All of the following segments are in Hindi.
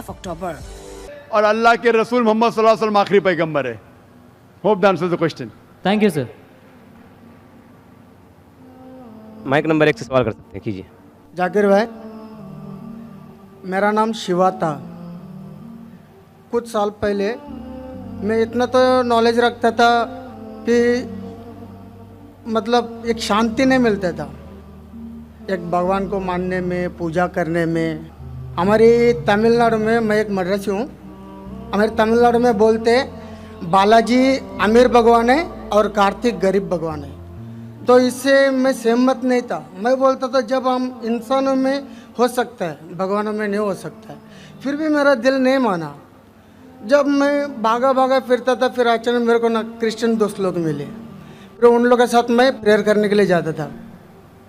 of October. और अल्लाह के रसूल मोहम्मद सल्लल्लाहु अलैहि वसल्लम आखिरी पैगंबर है. Hope the answer the question. Thank you sir. Mic number 1 से सवाल कर सकते हैं, कीजिए. जाकिर भाई, मेरा नाम शिवा था. कुछ साल पहले मैं इतना तो नॉलेज रखता था कि मतलब एक शांति नहीं मिलता था एक भगवान को मानने में, पूजा करने में. हमारी तमिलनाडु में, मैं एक मद्रासी हूँ, हमारे तमिलनाडु में बोलते बालाजी अमीर भगवान है और कार्तिक गरीब भगवान है. तो इससे मैं सहमत नहीं था. मैं बोलता था जब हम इंसानों में हो सकता है, भगवानों में नहीं हो सकता है. फिर भी मेरा दिल नहीं माना. जब मैं भागा भागा फिरता था, फिर अचानक मेरे को ना क्रिश्चियन दोस्त लोग मिले. फिर उन लोगों के साथ मैं प्रेयर करने के लिए जाता था.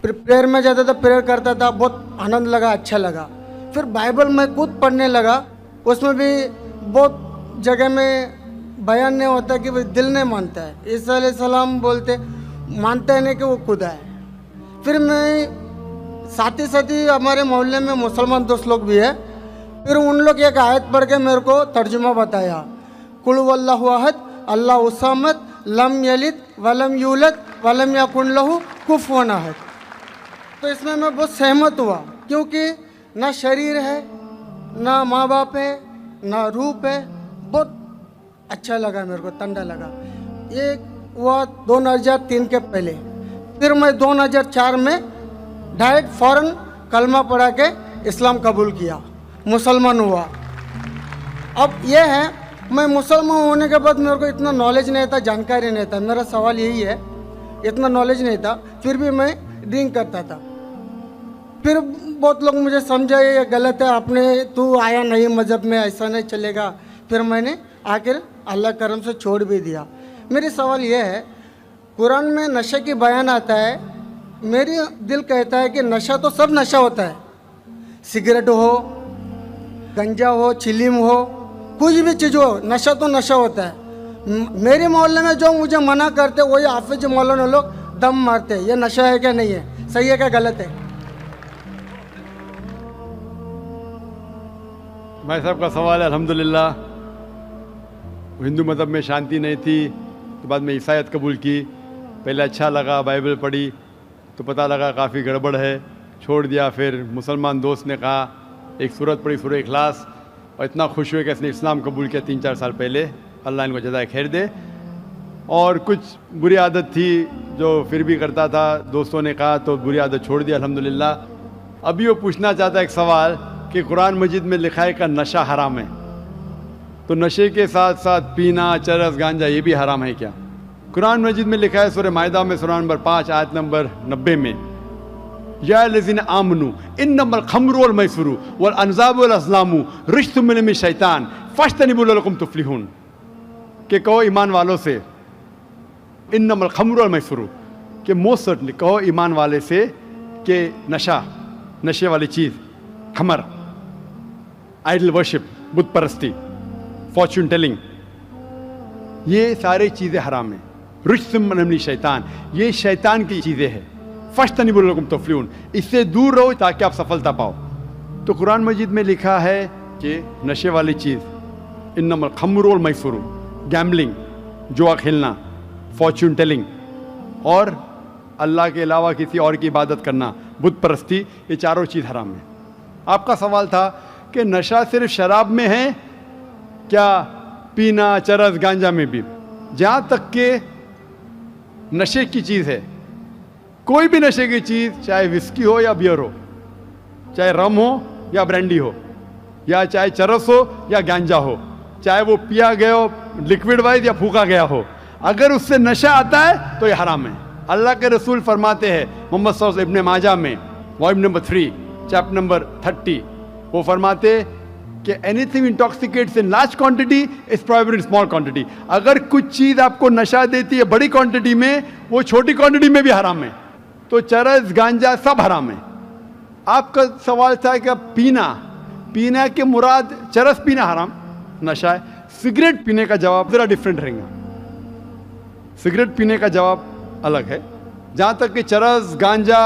फिर प्रेयर में जाता था, प्रेयर करता था, बहुत आनंद लगा, अच्छा लगा. फिर बाइबल में खुद पढ़ने लगा. उसमें भी बहुत जगह में बयान नहीं होता कि दिल नहीं मानता है. ईसा अलैहिस्सलाम बोलते मानता है नहीं कि वो खुदा है. फिर मैं साथ ही हमारे मोहल्ले में मुसलमान दोस्त लोग भी है. फिर उन लोग एक आयत पढ़ के मेरे को तर्जुमा बताया, कुल वल्लाहु अहद अल्लाहु समद लम यलिद वलम यूलद वलम यकुन लहू कुफुवन अहद. तो इसमें मैं बहुत सहमत हुआ, क्योंकि ना शरीर है, ना माँ बाप है, ना रूप है. बहुत अच्छा लगा मेरे को, ठंडा लगा. ये हुआ 2003 के पहले. फिर मैं 2004 में डायरेक्ट फ़ौरन कलमा पढ़ा के इस्लाम कबूल किया, मुसलमान हुआ. अब ये है, मैं मुसलमान होने के बाद मेरे को इतना नॉलेज नहीं था, जानकारी नहीं था. मेरा सवाल यही है, इतना नॉलेज नहीं था, फिर भी मैं ड्रिंक करता था. फिर बहुत लोग मुझे समझाए ये गलत है, आपने तू आया नहीं मज़हब में, ऐसा नहीं चलेगा. फिर मैंने आखिर अल्लाह करम से छोड़ भी दिया. मेरी सवाल ये है, कुरान में नशे की बयान आता है. मेरी दिल कहता है कि नशा तो सब नशा होता है, सिगरेट हो, गंजा हो, चिलीम हो, कुछ भी चीज़ हो, नशा तो नशा होता है. मेरे मोहल्ले में जो मुझे मना करते वही हाफिज मौलाना लोग दम मारते हैं. ये नशा है क्या नहीं है, सही है क्या गलत है? भाई साहब का सवाल है. अल्हम्दुलिल्लाह, हिंदू मज़हब में शांति नहीं थी, तो बाद में ईसाईयत कबूल की. पहले अच्छा लगा, बाइबल पढ़ी तो पता लगा काफ़ी गड़बड़ है, छोड़ दिया. फिर मुसलमान दोस्त ने कहा, एक सूरत पढ़ी, सूरह इखलास, और इतना खुश हुए कि इसने इस्लाम कबूल किया 3-4 साल पहले. अल्लाह इनको जज़ाए खैर दे. और कुछ बुरी आदत थी जो फिर भी करता था, दोस्तों ने कहा तो बुरी आदत छोड़ दिया अल्हम्दुलिल्लाह. अभी वो पूछना चाहता है एक सवाल कि कुरान मजीद में लिखा है कि नशा हराम है, तो नशे के साथ साथ पीना, चरस, गांजा ये भी हराम है क्या? कुरान मजीद में लिखा है सूरह माइदा में सूरह नंबर 5 आयत नंबर 90 में, या लज़ीना आमनू इन्नमल खम्रु वल मैसुरु वल अंज़ाबु वल अज़लामु रिज्सुम मिन शैतान फज्तनिबू लअल्लकुम तुफ्लिहून. कि कहो ईमान वालों से, इन्नमल खम्रु वल मैसुरु, कि मोस्ट सर्टनली कहो ईमान वाले से कि नशा, नशे वाली चीज़, खमर, आइडल वर्शिप, बुत परस्ती, फॉर्चून टेलिंग, ये सारी चीज़ें हराम हैं. रिज्सुम मिन शैतान, ये शैतान की चीज़ें हैं. फज्तनिबू लअल्लकुम तुफ्लिहून, इससे दूर रहो ताकि आप सफलता पाओ. तो कुरान मजीद में लिखा है कि नशे वाली चीज़, इन्नमल खम्रु वल मैसुरु, गैम्बलिंग, जुआ खेलना, फॉर्चून टेलिंग, और अल्लाह के अलावा किसी और की इबादत करना, बुत परस्ती, ये चारों चीज़ हराम है. आपका सवाल था कि नशा सिर्फ शराब में है क्या, पीना, चरस, गांजा में भी? जहाँ तक के नशे की चीज़ है, कोई भी नशे की चीज़, चाहे विस्की हो या बियर हो, चाहे रम हो या ब्रांडी हो, या चाहे चरस हो या गांजा हो, चाहे वो पिया गया हो लिक्विड वाइज या फूका गया हो, अगर उससे नशा आता है तो ये हराम है. अल्लाह के रसूल फरमाते हैं मोहम्मद सल्लल्लाहु अलैहि वसल्लम, इब्न माजा में वॉल्यूम नंबर 3 चैप्टर नंबर 30, वो फरमाते कि anything intoxicates in large quantity is prohibited in small quantity. अगर कुछ चीज़ आपको नशा देती है बड़ी क्वांटिटी में, वो छोटी क्वांटिटी में भी हराम है. तो चरस, गांजा सब हराम है. आपका सवाल था कि पीना, पीना के मुराद चरस पीना हराम, नशा है. सिगरेट पीने का जवाब ज़रा डिफरेंट रहेगा. सिगरेट पीने का जवाब अलग है. जहाँ तक कि चरस, गांजा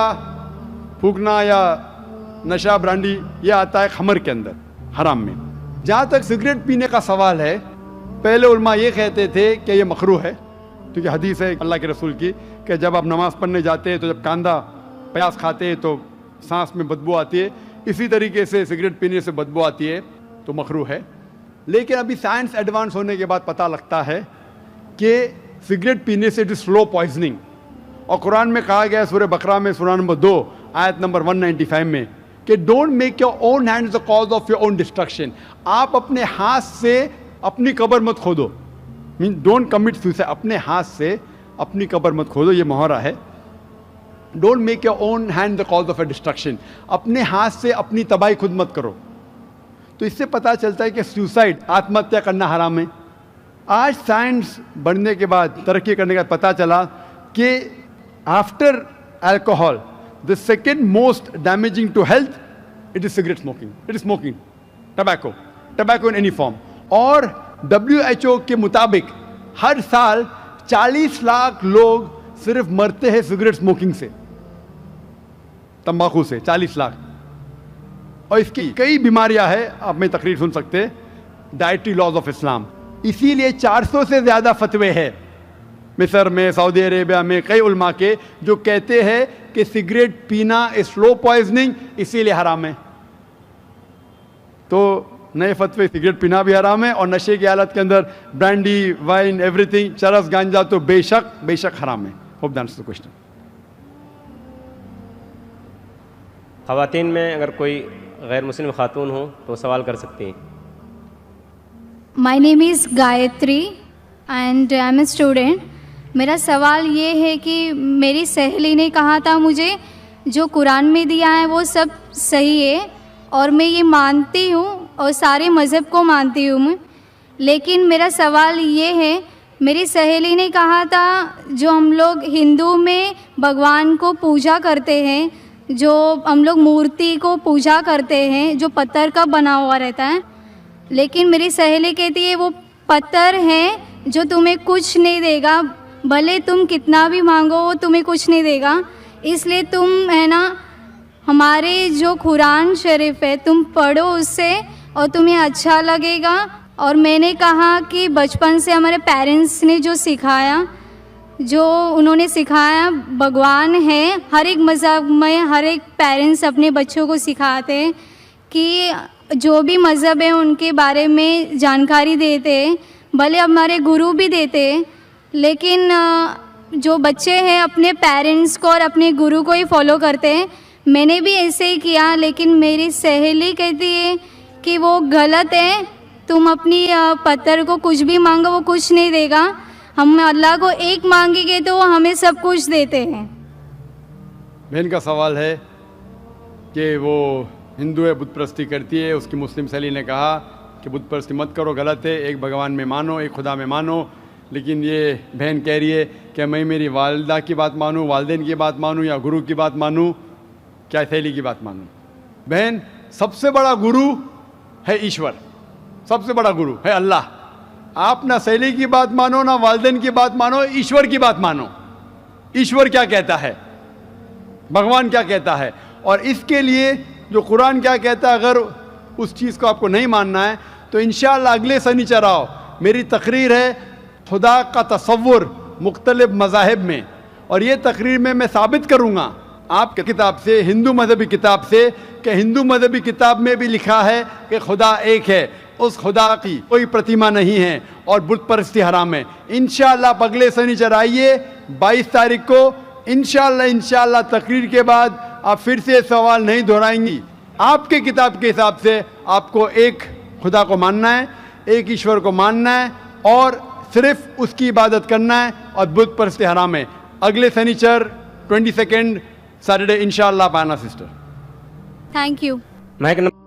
फूकना या नशा, ब्रांडी, ये आता है खमर के अंदर, हराम में. जहाँ तक सिगरेट पीने का सवाल है, पहले उलमा ये कहते थे कि ये मकरू है, क्योंकि हदीस है अल्लाह के रसूल की कि जब आप नमाज़ पढ़ने जाते हैं तो जब कांदा प्याज खाते हैं तो सांस में बदबू आती है, इसी तरीके से सिगरेट पीने से बदबू आती है, तो मकरू है। लेकिन अभी साइंस एडवांस होने के बाद पता लगता है कि सिगरेट पीने से इट इज़ स्लो पॉइजनिंग, और कुरान में कहा गया है सूरह बकरा में सूरह नंबर 2 आयत नंबर 195 में कि don't make your own hands the cause of your own destruction. आप अपने हाथ से अपनी कब्र मत खोदो, मीन डोंट कमिट सुसाइड, अपने हाथ से अपनी कब्र मत खोदो, ये मुहावरा है। Don't make your own hand the cause of A destruction, अपने हाथ से अपनी तबाही खुद मत करो। तो इससे पता चलता है कि सुसाइड, आत्महत्या करना हराम है। आज साइंस बढ़ने के बाद, तरक्की करने के बाद पता चला कि after alcohol the second most damaging to health it is cigarette smoking, it is smoking tobacco in any form. और WHO के मुताबिक हर साल 40 लाख लोग सिर्फ मरते हैं सिगरेट स्मोकिंग से, तंबाकू से 40 लाख। और इसकी कई बीमारियां हैं, आप में तकरीर सुन सकते हैं, डाइटरी लॉज ऑफ इस्लाम। इसीलिए 400 से ज़्यादा फतवे हैं मिस्र में, सऊदी अरेबिया में, कई उलमा के जो कहते हैं कि सिगरेट पीना स्लो पॉइजनिंग, इसीलिए हराम है। तो नए फतवे, सिगरेट पीना भी हराम है और नशे की हालत के अंदर ब्रांडी, वाइन, एवरीथिंग, चरस, गांजा तो बेशक हराम है। Hope that answers the question. ख़वातीन में अगर कोई गैर मुस्लिम खातून हो तो सवाल कर सकती हैं। My name is Gayatri and I am a student. मेरा सवाल ये है कि मेरी सहेली ने कहा था मुझे जो कुरान में दिया है वो सब सही है और मैं ये मानती हूँ और सारे मज़हब को मानती हूँ मैं, लेकिन मेरा सवाल ये है, मेरी सहेली ने कहा था जो हम लोग हिंदू में भगवान को पूजा करते हैं, जो हम लोग मूर्ति को पूजा करते हैं जो पत्थर का बना हुआ रहता है, लेकिन मेरी सहेली कहती है वो पत्थर है जो तुम्हें कुछ नहीं देगा, भले तुम कितना भी मांगो वो तुम्हें कुछ नहीं देगा, इसलिए तुम है ना हमारे जो कुरान शरीफ है तुम पढ़ो उससे और तुम्हें अच्छा लगेगा। और मैंने कहा कि बचपन से हमारे पेरेंट्स ने जो सिखाया, जो उन्होंने सिखाया भगवान है, हर एक मज़हब में हर एक पेरेंट्स अपने बच्चों को सिखाते हैं कि जो भी मज़हब है उनके बारे में जानकारी देते हैं, भले हमारे गुरु भी देते हैं, लेकिन जो बच्चे हैं अपने पेरेंट्स को और अपने गुरु को ही फॉलो करते हैं। मैंने भी ऐसे ही किया, लेकिन मेरी सहेली कहती है कि वो गलत है, तुम अपनी पत्थर को कुछ भी मांगो वो कुछ नहीं देगा, हम अल्लाह को एक मांगेंगे तो वो हमें सब कुछ देते हैं। बहन का सवाल है कि वो हिंदू है, बुत परस्ती करती है, उसकी मुस्लिम सहेली ने कहा कि बुत परस्ती मत करो, गलत है, एक भगवान में मानो, एक खुदा में मानो। लेकिन ये बहन कह रही है कि मैं मेरी वालिदा की बात मानूँ, वालिदैन की बात मानूँ या गुरु की बात मानूँ, क्या सहेली की बात मानूँ? बहन, सबसे बड़ा गुरु है ईश्वर, सबसे बड़ा गुरु है अल्लाह। आप ना सहेली की बात मानो, ना वालिदैन की बात मानो, ईश्वर की बात मानो। ईश्वर क्या कहता है, भगवान क्या कहता है, और इसके लिए जो कुरान क्या कहता है, अगर उस चीज़ को आपको नहीं मानना है तो इंशाअल्लाह अगले शनिचर आओ, मेरी तकरीर है खुदा का तसव्वुर मुख्तलिफ मज़ाहिब में, और ये तकरीर में मैं साबित करूँगा आपके किताब से, हिंदू मजहबी किताब से, कि हिंदू मजहबी किताब में भी लिखा है कि खुदा एक है, उस खुदा की कोई प्रतिमा नहीं है और बुत परस्ती हराम है। इंशाअल्लाह अगले शनिचर आइए 22 तारीख को, इंशाअल्लाह तकरीर के बाद आप फिर से सवाल नहीं दोहराएंगी। आपके किताब के हिसाब से आपको एक खुदा को मानना है, एक ईश्वर को मानना है और सिर्फ उसकी इबादत करना है, और बुत परस्ती हराम है। अगले शनिचर 22 सैटरडे इंशाअल्लाह पाना sister. Thank you. Mic number